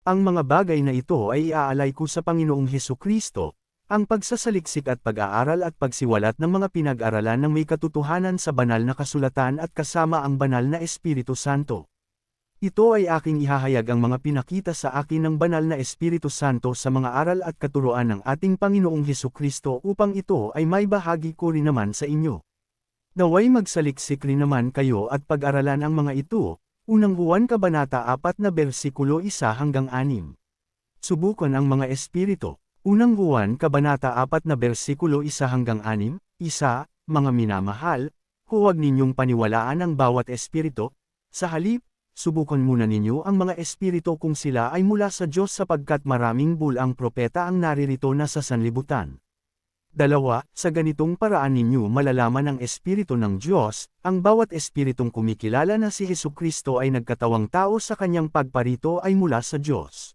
Ang mga bagay na ito ay iaalay ko sa Panginoong Hesukristo, ang pagsasaliksik at pag-aaral at pagsiwalat ng mga pinag-aralan ng may katotohanan sa banal na kasulatan at kasama ang banal na Espiritu Santo. Ito ay aking ihahayag ang mga pinakita sa akin ng banal na Espiritu Santo sa mga aral at katuruan ng ating Panginoong Hesukristo upang ito ay may bahagi ko rin naman sa inyo. Naway magsaliksik rin naman kayo at pag-aralan ang mga ito. Unang Juan Kabanata 4 na bersikulo 1 hanggang 6. Subukan ang mga espiritu. Unang Juan Kabanata 4 na bersikulo 1 hanggang 6. Mga minamahal, huwag ninyong paniwalaan ang bawat espiritu. Sa halip, subukan muna ninyo ang mga espiritu kung sila ay mula sa Diyos sapagkat maraming bulang propeta ang naririto na sa sanlibutan. 2. Sa ganitong paraan ninyo malalaman ang Espiritu ng Diyos, ang bawat espiritong kumikilala na si Hesukristo ay nagkatawang tao sa kanyang pagparito ay mula sa Diyos.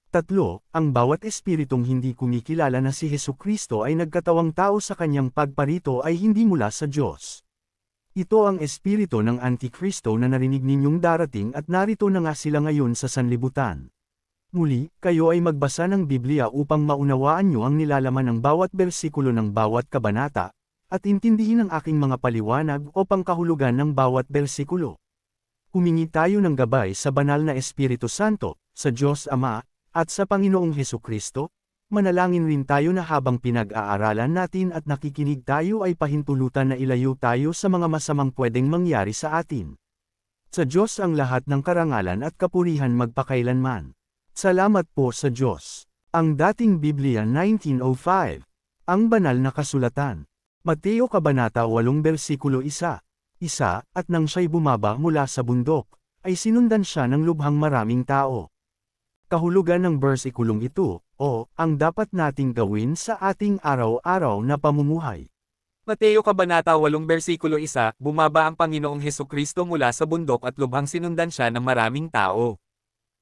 3. Ang bawat espiritong hindi kumikilala na si Hesukristo ay nagkatawang tao sa kanyang pagparito ay hindi mula sa Diyos. Ito ang espiritu ng Antikristo na narinig ninyong darating at narito na nga sila ngayon sa sanlibutan. Muli, kayo ay magbasa ng Biblia upang maunawaan nyo ang nilalaman ng bawat bersikulo ng bawat kabanata, at intindihin ang aking mga paliwanag o pangkahulugan ng bawat bersikulo. Humingi tayo ng gabay sa banal na Espiritu Santo, sa Diyos Ama, at sa Panginoong Hesukristo. Manalangin rin tayo na habang pinag-aaralan natin at nakikinig tayo ay pahintulutan na ilayo tayo sa mga masamang pwedeng mangyari sa atin. Sa Diyos ang lahat ng karangalan at kapurihan magpakailanman. Salamat po sa Diyos. Ang dating Biblia 1905. Ang banal na kasulatan. Mateo Kabanata 8 bersikulo 1. At nang siya'y bumaba mula sa bundok, ay sinundan siya ng lubhang maraming tao. Kahulugan ng bersikulong ito, ang dapat nating gawin sa ating araw-araw na pamumuhay. Mateo Kabanata 8 bersikulo 1, bumaba ang Panginoong Hesukristo mula sa bundok at lubhang sinundan siya ng maraming tao.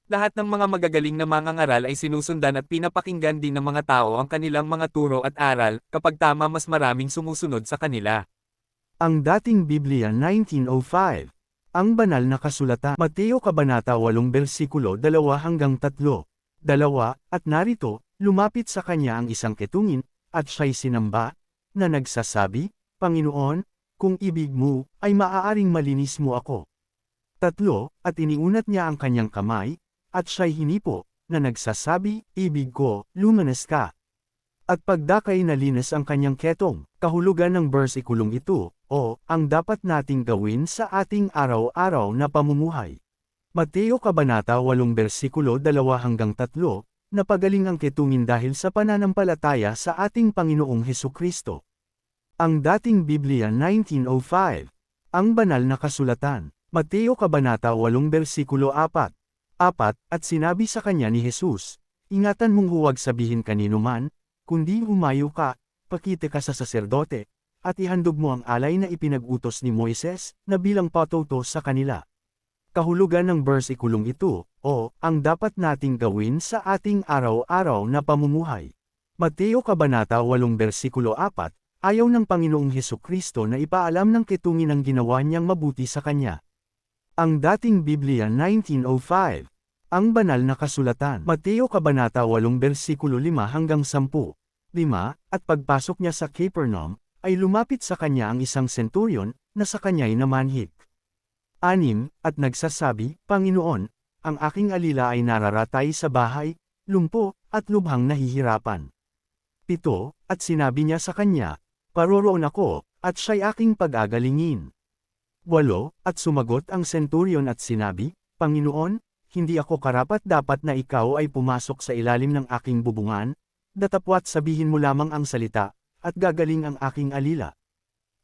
Lahat ng mga magagaling na mangangaral ay sinusundan at pinapakinggan din ng mga tao ang kanilang mga turo at aral, kapag tama mas maraming sumusunod sa kanila. Ang dating Biblia 1905. Ang banal na kasulatan. Mateo Kabanata 8 bersikulo 2 hanggang 3. At narito, lumapit sa kanya ang isang ketungin, at siya'y sinamba, na nagsasabi, Panginoon, kung ibig mo, ay maaaring malinis mo ako. 3. At iniunat niya ang kanyang kamay, at siya'y hinipo, na nagsasabi, ibig ko, lumanas ka. At pagdakay nalinis ang kanyang ketong. Kahulugan ng bersikulong ito, ang dapat nating gawin sa ating araw-araw na pamumuhay. Mateo Kabanata 8 bersikulo 2 hanggang 3, napagaling ang ketungin dahil sa pananampalataya sa ating Panginoong Hesukristo. Ang dating Biblia 1905. Ang banal na kasulatan. Mateo Kabanata 8 bersikulo 4. At sinabi sa kanya ni Jesus, ingatan mong huwag sabihin kanino man, kundi humayo ka, pakita ka sa saserdote, at ihandog mo ang alay na ipinag-utos ni Moises, na bilang patuto sa kanila. Kahulugan ng bersikulong ito, ang dapat nating gawin sa ating araw-araw na pamumuhay. Mateo Kabanata 8 bersikulo 4, ayaw ng Panginoong Hesukristo na ipaalam ng ketungin ang ginawa niyang mabuti sa kanya. Ang dating Biblia 1905. Ang banal na kasulatan. Mateo Kabanata 8 bersikulo 5 hanggang 10. At pagpasok niya sa Capernaum, ay lumapit sa kanya ang isang centurion, na sa kanya'y namanhik. 6. At nagsasabi, Panginoon, ang aking alila ay nararatay sa bahay, lumpo, at lubhang nahihirapan. 7. At sinabi niya sa kanya, paroroon ako, at siya'y aking pag-agalingin. 8. At sumagot ang centurion at sinabi, Panginoon, hindi ako karapat-dapat na ikaw ay pumasok sa ilalim ng aking bubungan, datapwat sabihin mo lamang ang salita, at gagaling ang aking alila.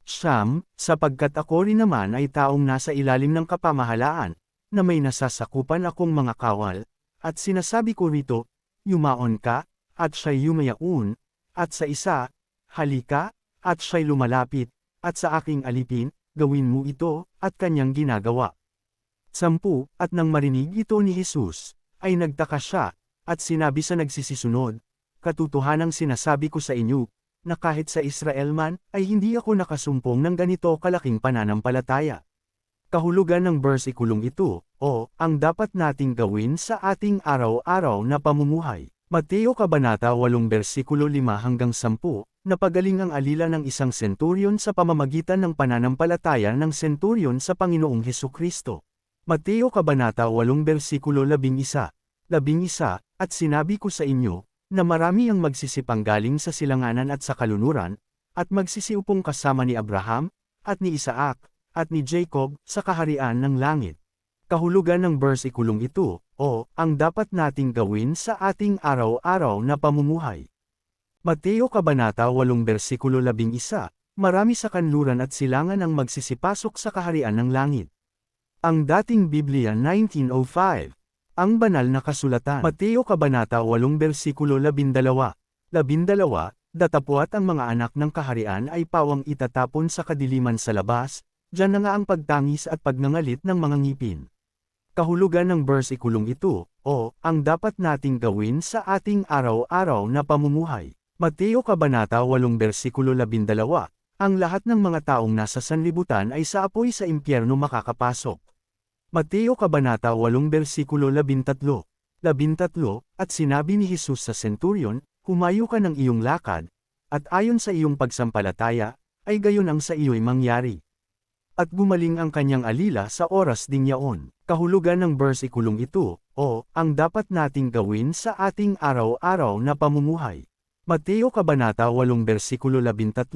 9. Sapagkat ako rin naman ay taong nasa ilalim ng kapamahalaan, na may nasasakupan akong mga kawal, at sinasabi ko rito, yumaon ka, at siya'y yumayaon, at sa isa, halika, at siya'y lumalapit, at sa aking alipin, gawin mo ito, at kanyang ginagawa. 10. At nang marinig ito ni Jesus, ay nagtaka siya, at sinabi sa nagsisisunod, katotohanang sinasabi ko sa inyo, na kahit sa Israel man, ay hindi ako nakasumpong ng ganito kalaking pananampalataya. Kahulugan ng bersikulo ito, o ang dapat nating gawin sa ating araw-araw na pamumuhay. Mateo Kabanata 8 versikulo 5 hanggang 10, napagaling ang alila ng isang senturyon sa pamamagitan ng pananampalataya ng senturyon sa Panginoong Hesukristo. Mateo Kabanata 8 versikulo 11, at sinabi ko sa inyo, na marami ang magsisipang galing sa silanganan at sa kalunuran, at magsisiupong kasama ni Abraham, at ni Isaac, at ni Jacob, sa kaharian ng langit. Kahulugan ng bersikulong ito, o ang dapat nating gawin sa ating araw-araw na pamumuhay. Mateo Kabanata 8 versikulo 11, marami sa kanluran at silangan ang magsisipasok sa kaharian ng langit. Ang dating Biblia 1905. Ang banal na kasulatan. Mateo Kabanata 8 versikulo 12, datapwat ang mga anak ng kaharian ay pawang itatapon sa kadiliman sa labas, diyan na nga ang pagtangis at pagngangalit ng mga ngipin. Kahulugan ng bersikulong ito, o ang dapat nating gawin sa ating araw-araw na pamumuhay. Mateo Kabanata 8 versikulo 12, ang lahat ng mga taong nasa sanlibutan ay sa apoy sa impyerno makakapasok. Mateo Kabanata 8 versikulo 13, at sinabi ni Jesus sa senturyon, humayo ka ng iyong lakad, at ayon sa iyong pagsampalataya, ay gayon ang sa iyo'y mangyari. At gumaling ang kanyang alila sa oras ding yaon. Kahulugan ng bersikulong ito, o ang dapat nating gawin sa ating araw-araw na pamumuhay. Mateo Kabanata 8 versikulo 13,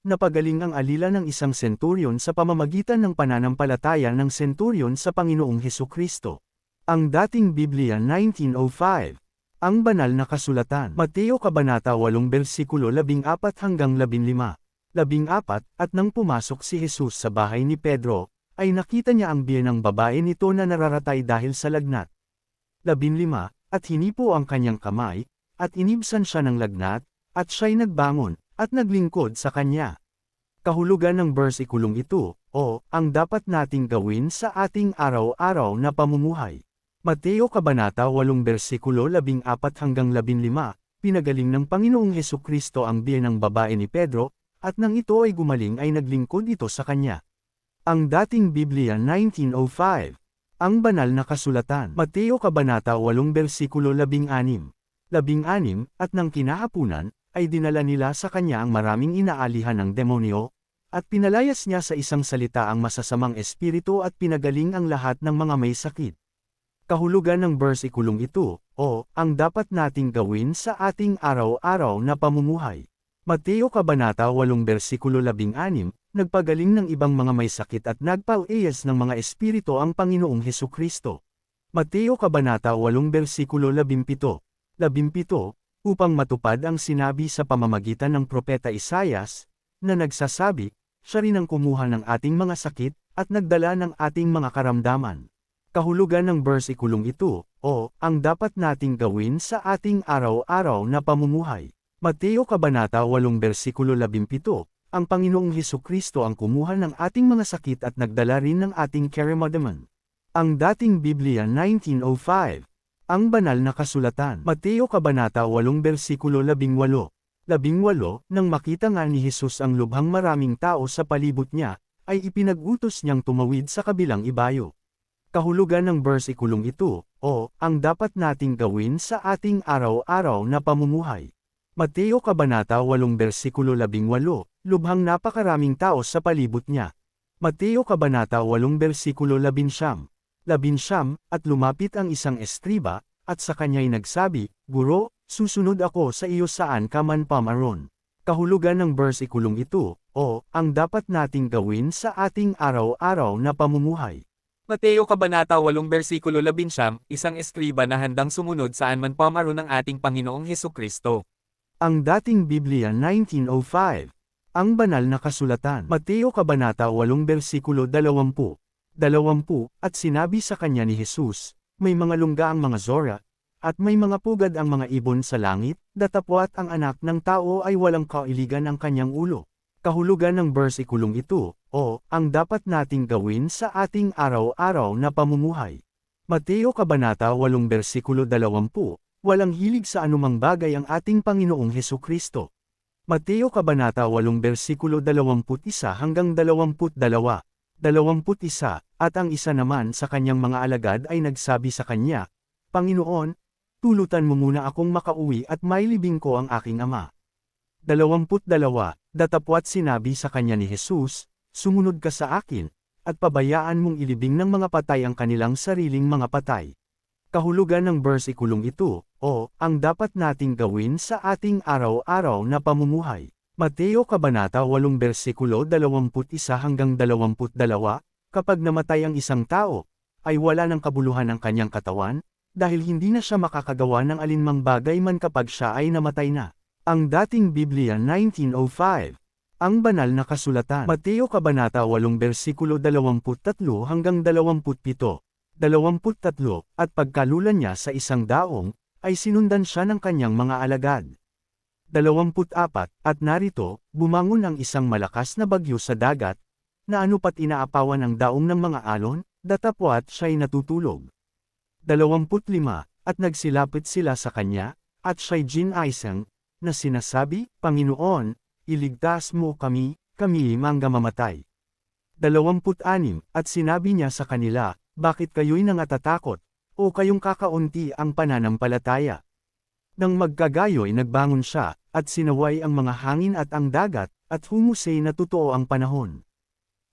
napagaling ang alila ng isang senturyon sa pamamagitan ng pananampalataya ng senturyon sa Panginoong Hesukristo. Ang dating Biblia 1905. Ang banal na kasulatan. Mateo Kabanata 8 versikulo 14 hanggang 15. 14, at nang pumasok si Jesus sa bahay ni Pedro, ay nakita niya ang biyenang babae nito na nararatay dahil sa lagnat. 15, at hinipo ang kanyang kamay, at inibsan siya ng lagnat, at siya'y nagbangon, at naglingkod sa kanya. Kahulugan ng bersikulong ito, o ang dapat nating gawin sa ating araw-araw na pamumuhay. Mateo Kabanata 8 versikulo 14 hanggang 15, pinagaling ng Panginoong Hesukristo ang biyenang babae ni Pedro, at nang ito ay gumaling ay naglingkod ito sa kanya. Ang dating Biblia 1905. Ang banal na kasulatan. Mateo Kabanata 8 versikulo 16, at nang kinahapunan, ay dinala nila sa kanya ang maraming inaalihan ng demonyo, at pinalayas niya sa isang salita ang masasamang espiritu at pinagaling ang lahat ng mga may sakit. Kahulugan ng bersikulong ito, o ang dapat nating gawin sa ating araw-araw na pamumuhay. Mateo Kabanata 8 versikulo 16, nagpagaling ng ibang mga may sakit at nagpaueyas ng mga espiritu ang Panginoong Hesukristo. Mateo Kabanata 8 versikulo 17, upang matupad ang sinabi sa pamamagitan ng propeta Isaias, na nagsasabi, siya rin ang kumuha ng ating mga sakit, at nagdala ng ating mga karamdaman. Kahulugan ng bersikulong ito, o ang dapat nating gawin sa ating araw-araw na pamumuhay. Mateo Kabanata 8 versikulo 17, ang Panginoong Hesukristo ang kumuha ng ating mga sakit at nagdala rin ng ating karamdaman. Ang dating Biblia 1905. Ang banal na kasulatan. Mateo Kabanata 8 versikulo 18, nang makita nga ni Jesus ang lubhang maraming tao sa palibot niya, ay ipinag-utos niyang tumawid sa kabilang ibayo. Kahulugan ng bersikulong ito, o ang dapat nating gawin sa ating araw-araw na pamumuhay. Mateo Kabanata 8 versikulo 18, lubhang napakaraming tao sa palibot niya. Mateo Kabanata 8 versikulo 19, at lumapit ang isang estriba, at sa kanya'y nagsabi, Guro, susunod ako sa iyo saan ka man pamaron. Kahulugan ng bersikulong ito, o ang dapat nating gawin sa ating araw-araw na pamumuhay. Mateo Kabanata 8 versikulo 19, isang eskriba na handang sumunod saan man pamaron ng ating Panginoong Hesukristo. Ang dating Biblia 1905. Ang banal na kasulatan. Mateo Kabanata 8 versikulo 20, at sinabi sa kanya ni Jesus, may mga lungga ang mga zora, at may mga pugad ang mga ibon sa langit, datapwat ang anak ng tao ay walang kailigan ang kanyang ulo. Kahulugan ng bersikulong ito, o ang dapat nating gawin sa ating araw-araw na pamumuhay. Mateo Kabanata 8 versikulo 20, walang hilig sa anumang bagay ang ating Panginoong Hesukristo. Mateo Kabanata 8 versikulo 21 hanggang 22, 21. At ang isa naman sa kanyang mga alagad ay nagsabi sa kanya, Panginoon, tulutan mo muna akong makauwi at mailibing ko ang aking ama. 22. Datapwat sinabi sa kanya ni Jesus, Sumunod ka sa akin, at pabayaan mong ilibing ng mga patay ang kanilang sariling mga patay. Kahulugan ng bersikulong ito, o ang dapat nating gawin sa ating araw-araw na pamumuhay. Mateo Kabanata 8 versikulo 21 hanggang 22, kapag namatay ang isang tao, ay wala ng kabuluhan ang kanyang katawan, dahil hindi na siya makakagawa ng alinmang bagay man kapag siya ay namatay na. Ang dating Biblia 1905. Ang banal na kasulatan. Mateo Kabanata 8 versikulo 23 hanggang 27. 23. At pagkalulan niya sa isang daong, ay sinundan siya ng kanyang mga alagad. 24. At narito, bumangon ang isang malakas na bagyo sa dagat, na anupat inaapawan ang daong ng mga alon, datapwat siya'y natutulog. 25. At nagsilapit sila sa kanya, at siya'y ginaisang, na sinasabi, Panginoon, iligtas mo kami, kami mangga mamatay. 26. At sinabi niya sa kanila, bakit kayo'y nangatatakot, o kayong kakaunti ang pananampalataya? Nang magkagayo'y nagbangon siya, at sinaway ang mga hangin at ang dagat, at humusay na totoo ang panahon.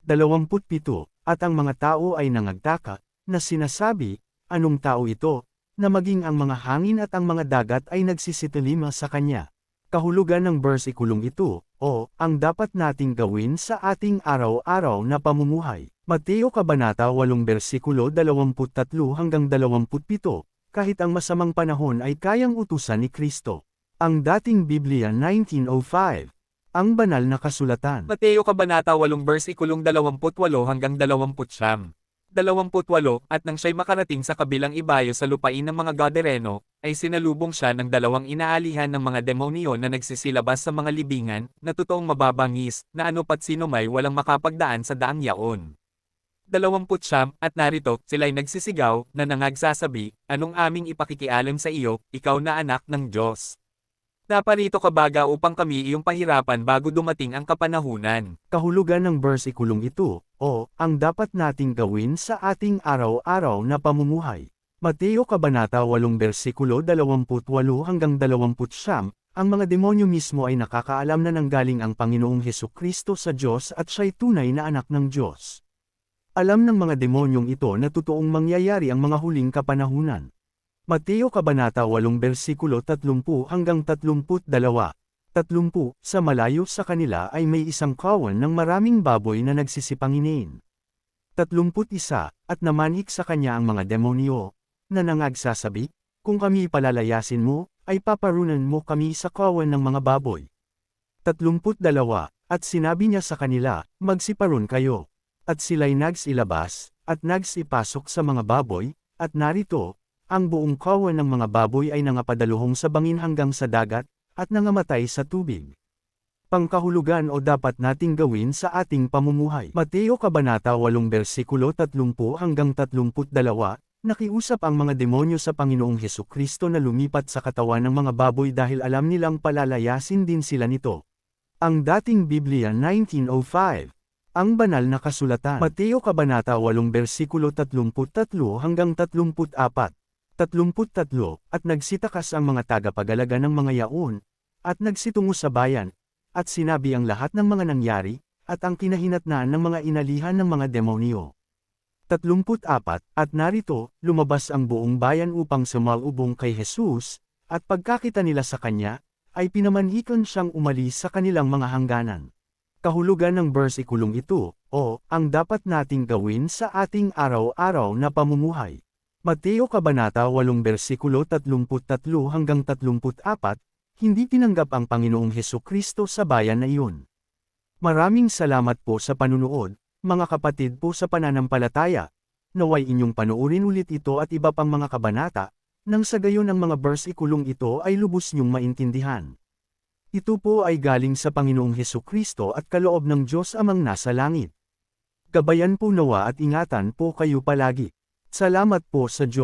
27. At ang mga tao ay nangagtaka, na sinasabi, anong tao ito, na maging ang mga hangin at ang mga dagat ay nagsisitilima sa kanya. Kahulugan ng bersikulong ito, o ang dapat nating gawin sa ating araw-araw na pamumuhay. Mateo Kabanata 8 versikulo 23 hanggang 27. Kahit ang masamang panahon ay kayang utusan ni Kristo. Ang dating Biblia 1905. Ang banal na kasulatan. Mateo Kabanata 8 versikulong 28 hanggang 29. 28. At nang siya'y makarating sa kabilang ibayo sa lupain ng mga Gadareno, ay sinalubong siya ng dalawang inaalihan ng mga demonyo na nagsisilabas sa mga libingan, na totoong mababangis, na anupat sino may walang makapagdaan sa daang yaon. 29. At narito, sila'y nagsisigaw, na nangagsasabi, anong aming ipakikialam sa iyo, ikaw na anak ng Diyos? Naparito ka baga upang kami iyong pahirapan bago dumating ang kapanahunan. Kahulugan ng bersikulong ito, o ang dapat nating gawin sa ating araw-araw na pamumuhay. Mateo Kabanata 8 versikulo 28 hanggang 29. Ang mga demonyo mismo ay nakakaalam na nanggaling ang Panginoong Hesukristo sa Diyos at siya'y tunay na anak ng Diyos. Alam ng mga demonyong ito na totoong mangyayari ang mga huling kapanahunan. Mateo Kabanata 8 versikulo 30 hanggang 32. 30. Sa malayo sa kanila ay may isang kawan ng maraming baboy na nagsisipanginin. 31. At namanhik sa kanya ang mga demonyo, na nangagsasabi, kung kami palalayasin mo, ay paparunan mo kami sa kawan ng mga baboy. 32. At sinabi niya sa kanila, magsiparon kayo. At sila'y nagsilabas, at nagsipasok sa mga baboy, at narito, ang buong kawan ng mga baboy ay nangapadaluhong sa bangin hanggang sa dagat, at nangamatay sa tubig. Pangkahulugan o dapat nating gawin sa ating pamumuhay. Mateo Kabanata 8 versikulo 30 hanggang 32. Nakiusap ang mga demonyo sa Panginoong Hesukristo na lumipat sa katawan ng mga baboy dahil alam nilang palalayasin din sila nito. Ang dating Biblia 1905. Ang banal na kasulatan. Mateo Kabanata 8 versikulo 33 hanggang 34. 33. At nagsitakas ang mga tagapag-alaga ng mga yaon, at nagsitungo sa bayan, at sinabi ang lahat ng mga nangyari, at ang kinahinatnan ng mga inalihan ng mga demonyo. 34. At narito, lumabas ang buong bayan upang sumalubong kay Jesus, at pagkakita nila sa kanya, ay pinamanhikan siyang umalis sa kanilang mga hangganan. Kahulugan ng bersikulong ito, o ang dapat nating gawin sa ating araw-araw na pamumuhay. Mateo Kabanata 8 versikulo 33 hanggang 34, hindi tinanggap ang Panginoong Hesukristo sa bayan na iyon. Maraming salamat po sa panunood, mga kapatid po sa pananampalataya. Naway inyong panuurin ulit ito at iba pang mga kabanata, nang sa gayon ang mga bersikulong ito ay lubos niyong maintindihan. Ito po ay galing sa Panginoong Hesukristo at kaloob ng Diyos Amang nasa langit. Gabayan po nawa at ingatan po kayo palagi. Salamat po sa Diyos.